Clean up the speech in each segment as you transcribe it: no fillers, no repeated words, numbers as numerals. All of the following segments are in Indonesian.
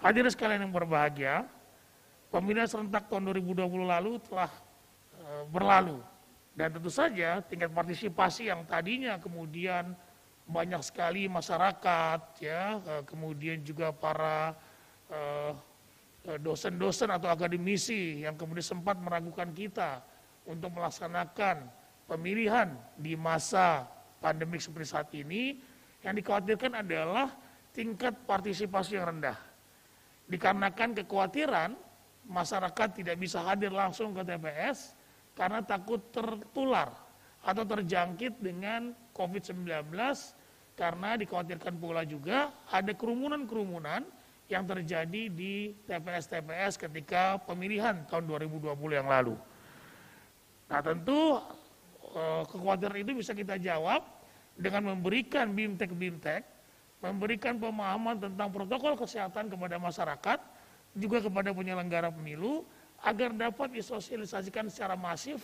Hadirin sekalian yang berbahagia, pemilihan serentak tahun 2020 lalu telah berlalu. Dan tentu saja tingkat partisipasi yang tadinya kemudian banyak sekali masyarakat, ya, kemudian juga para dosen-dosen atau akademisi yang kemudian sempat meragukan kita untuk melaksanakan pemilihan di masa pandemik seperti saat ini, yang dikhawatirkan adalah tingkat partisipasi yang rendah. Dikarenakan kekhawatiran masyarakat tidak bisa hadir langsung ke TPS karena takut tertular atau terjangkit dengan COVID-19, karena dikhawatirkan pula juga ada kerumunan-kerumunan yang terjadi di TPS-TPS ketika pemilihan tahun 2020 yang lalu. Nah tentu kekhawatiran itu bisa kita jawab dengan memberikan BIMTEK, memberikan pemahaman tentang protokol kesehatan kepada masyarakat, juga kepada penyelenggara pemilu, agar dapat disosialisasikan secara masif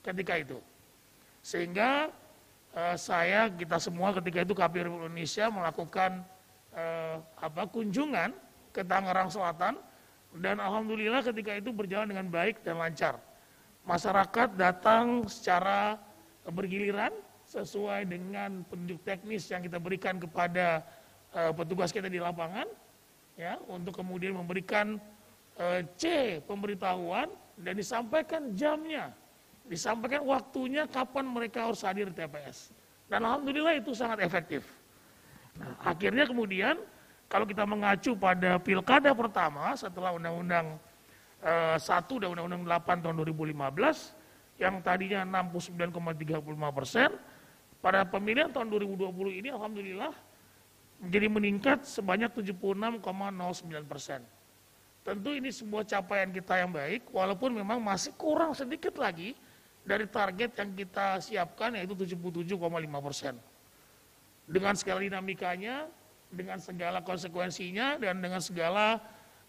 ketika itu. Sehingga kita semua ketika itu KPU Indonesia melakukan kunjungan ke Tangerang Selatan, dan alhamdulillah ketika itu berjalan dengan baik dan lancar. Masyarakat datang secara bergiliran sesuai dengan petunjuk teknis yang kita berikan kepada petugas kita di lapangan, ya, untuk kemudian memberikan pemberitahuan dan disampaikan jamnya, disampaikan waktunya kapan mereka harus hadir di TPS. Dan alhamdulillah itu sangat efektif. Nah, akhirnya kemudian kalau kita mengacu pada pilkada pertama setelah Undang-Undang 1 dan Undang-Undang 8 tahun 2015 yang tadinya 69,35%, pada pemilihan tahun 2020 ini alhamdulillah menjadi meningkat sebanyak 76,09%. Tentu ini sebuah capaian kita yang baik, walaupun memang masih kurang sedikit lagi dari target yang kita siapkan, yaitu 77,5%. Dengan segala dinamikanya, dengan segala konsekuensinya, dan dengan segala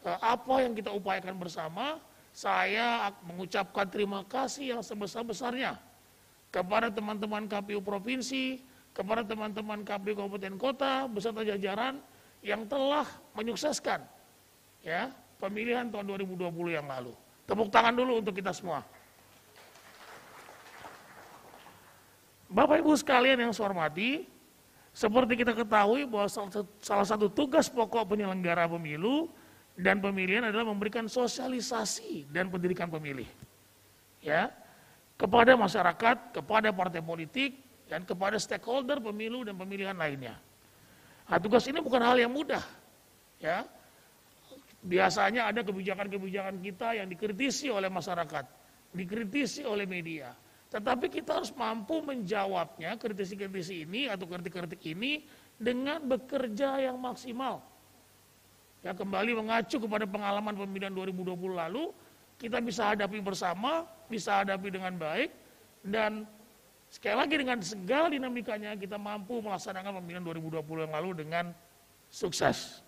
apa yang kita upayakan bersama, saya mengucapkan terima kasih yang sebesar-besarnya kepada teman-teman KPU Provinsi, kepada teman-teman KPU Kabupaten Kota, beserta jajaran yang telah menyukseskan, ya, pemilihan tahun 2020 yang lalu. Tepuk tangan dulu untuk kita semua. Bapak Ibu sekalian yang saya hormati, seperti kita ketahui bahwa salah satu tugas pokok penyelenggara pemilu dan pemilihan adalah memberikan sosialisasi dan pendidikan pemilih, ya, kepada masyarakat, kepada partai politik, dan kepada stakeholder pemilu dan pemilihan lainnya. Nah, tugas ini bukan hal yang mudah, ya. Biasanya ada kebijakan-kebijakan kita yang dikritisi oleh masyarakat, dikritisi oleh media. Tetapi kita harus mampu menjawabnya, kritisi-kritisi ini atau kritik-kritik ini dengan bekerja yang maksimal. Ya, kembali mengacu kepada pengalaman pemilihan 2020 lalu, kita bisa hadapi bersama, bisa hadapi dengan baik, dan sekali lagi dengan segala dinamikanya kita mampu melaksanakan pemilihan 2020 yang lalu dengan sukses.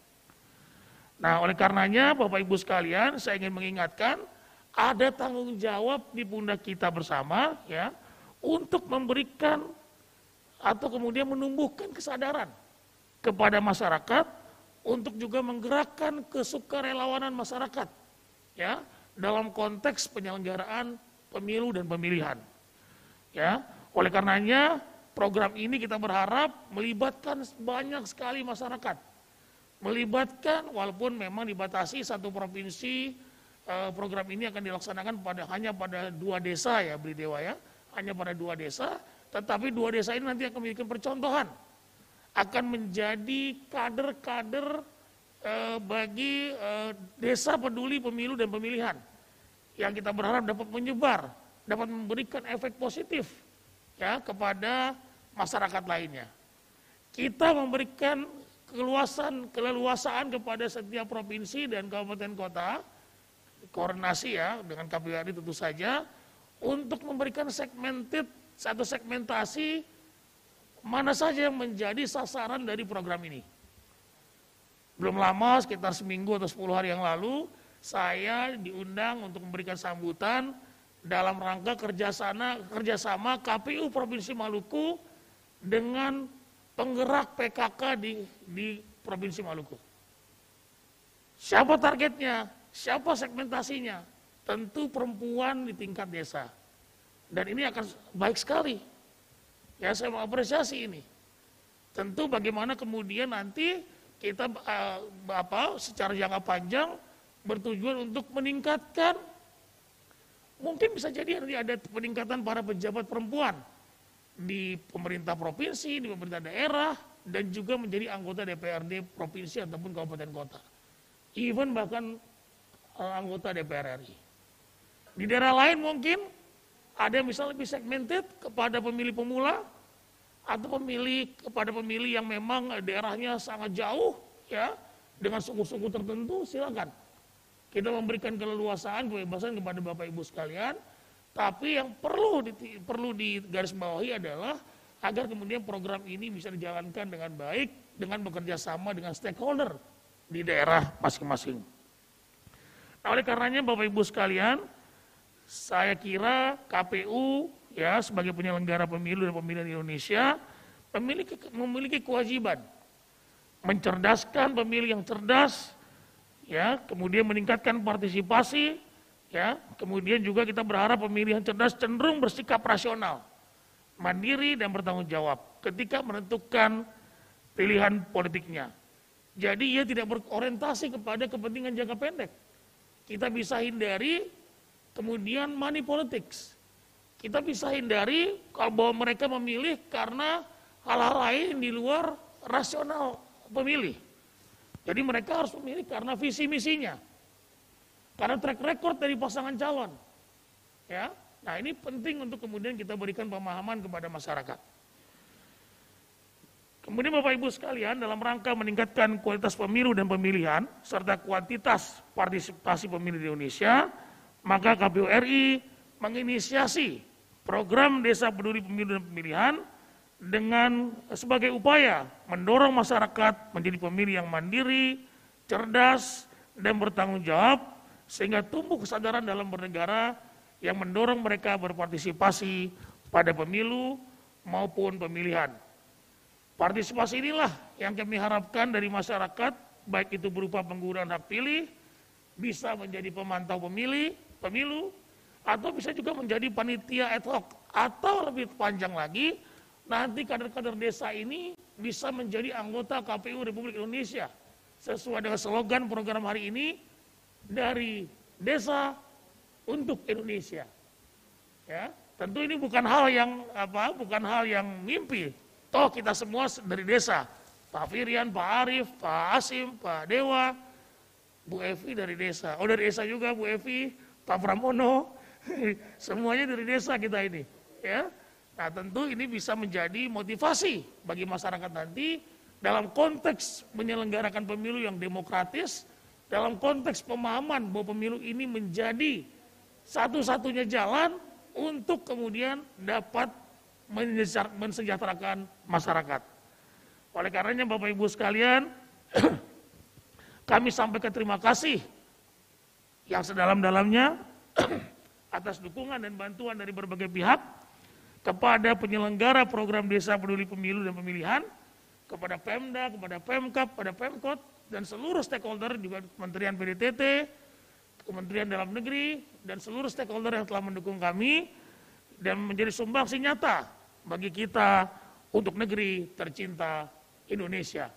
Nah, oleh karenanya Bapak Ibu sekalian, saya ingin mengingatkan ada tanggung jawab di pundak kita bersama, ya, untuk memberikan atau kemudian menumbuhkan kesadaran kepada masyarakat untuk juga menggerakkan kesukarelawanan masyarakat, ya, dalam konteks penyelenggaraan pemilu dan pemilihan. Ya, oleh karenanya program ini kita berharap melibatkan banyak sekali masyarakat. Melibatkan, walaupun memang dibatasi satu provinsi, program ini akan dilaksanakan hanya pada 2 desa, ya Beli Dewa, ya, hanya pada 2 desa, tetapi 2 desa ini nanti akan memiliki percontohan, akan menjadi kader-kader bagi desa peduli pemilu dan pemilihan, yang kita berharap dapat menyebar, dapat memberikan efek positif, ya, kepada masyarakat lainnya. Kita memberikan keleluasaan kepada setiap provinsi dan kabupaten kota, koordinasi, ya, dengan KPU RI tentu saja, untuk memberikan satu segmentasi mana saja yang menjadi sasaran dari program ini. Belum lama, sekitar seminggu atau 10 hari yang lalu, saya diundang untuk memberikan sambutan dalam rangka kerjasama KPU Provinsi Maluku dengan penggerak PKK di Provinsi Maluku. Siapa targetnya? Siapa segmentasinya? Tentu perempuan di tingkat desa. Dan ini akan baik sekali. Ya, saya mengapresiasi ini. Tentu bagaimana kemudian nanti kita secara jangka panjang bertujuan untuk meningkatkan, mungkin bisa jadi nanti ada peningkatan para pejabat perempuan di pemerintah provinsi, di pemerintah daerah, dan juga menjadi anggota DPRD provinsi ataupun kabupaten kota. Even bahkan anggota DPR RI. Di daerah lain mungkin ada yang bisa lebih segmented kepada pemilih pemula, atau kepada pemilih yang memang daerahnya sangat jauh, ya, dengan suku-suku tertentu, silakan. Kita memberikan keleluasaan, kebebasan kepada Bapak Ibu sekalian, tapi yang perlu digarisbawahi adalah agar kemudian program ini bisa dijalankan dengan baik, dengan bekerja sama dengan stakeholder di daerah masing-masing. Nah, oleh karenanya Bapak Ibu sekalian, saya kira KPU ya sebagai penyelenggara pemilu dan pemilihan di Indonesia memiliki kewajiban mencerdaskan pemilih yang cerdas, ya, kemudian meningkatkan partisipasi, ya, kemudian juga kita berharap pemilih yang cerdas cenderung bersikap rasional, mandiri dan bertanggung jawab ketika menentukan pilihan politiknya. Jadi ia tidak berorientasi kepada kepentingan jangka pendek. Kita bisa hindari kemudian money politics. Kita bisa hindari kalau bahwa mereka memilih karena hal-hal lain di luar rasional pemilih. Jadi mereka harus memilih karena visi misinya, karena track record dari pasangan calon. Ya, nah ini penting untuk kemudian kita berikan pemahaman kepada masyarakat. Kemudian Bapak Ibu sekalian, dalam rangka meningkatkan kualitas pemilu dan pemilihan serta kuantitas partisipasi pemilih di Indonesia, maka KPU RI menginisiasi program Desa Peduli Pemilu dan Pemilihan dengan sebagai upaya mendorong masyarakat menjadi pemilih yang mandiri, cerdas, dan bertanggung jawab sehingga tumbuh kesadaran dalam bernegara yang mendorong mereka berpartisipasi pada pemilu maupun pemilihan. Partisipasi inilah yang kami harapkan dari masyarakat, baik itu berupa penggunaan hak pilih, bisa menjadi pemantau pemilu, atau bisa juga menjadi panitia ad hoc, atau lebih panjang lagi, nanti kader-kader desa ini bisa menjadi anggota KPU Republik Indonesia sesuai dengan slogan program hari ini, dari desa untuk Indonesia. Ya, tentu ini bukan hal yang mimpi. Toh kita semua dari desa. Pak Firian, Pak Arief, Pak Asim, Pak Dewa, Bu Evi dari desa. Oh, dari desa juga Bu Evi, Pak Pramono. Semuanya dari desa kita ini, ya. Nah, tentu ini bisa menjadi motivasi bagi masyarakat nanti dalam konteks menyelenggarakan pemilu yang demokratis, dalam konteks pemahaman bahwa pemilu ini menjadi satu-satunya jalan untuk kemudian dapat mensejahterakan masyarakat. Oleh karenanya Bapak Ibu sekalian, kami sampaikan terima kasih yang sedalam-dalamnya atas dukungan dan bantuan dari berbagai pihak kepada penyelenggara program Desa Peduli Pemilu dan Pemilihan, kepada Pemda, kepada Pemkab, kepada Pemkot, dan seluruh stakeholder di Kementerian PDTT, Kementerian Dalam Negeri, dan seluruh stakeholder yang telah mendukung kami dan menjadi sumbangsi nyata bagi kita untuk negeri tercinta Indonesia.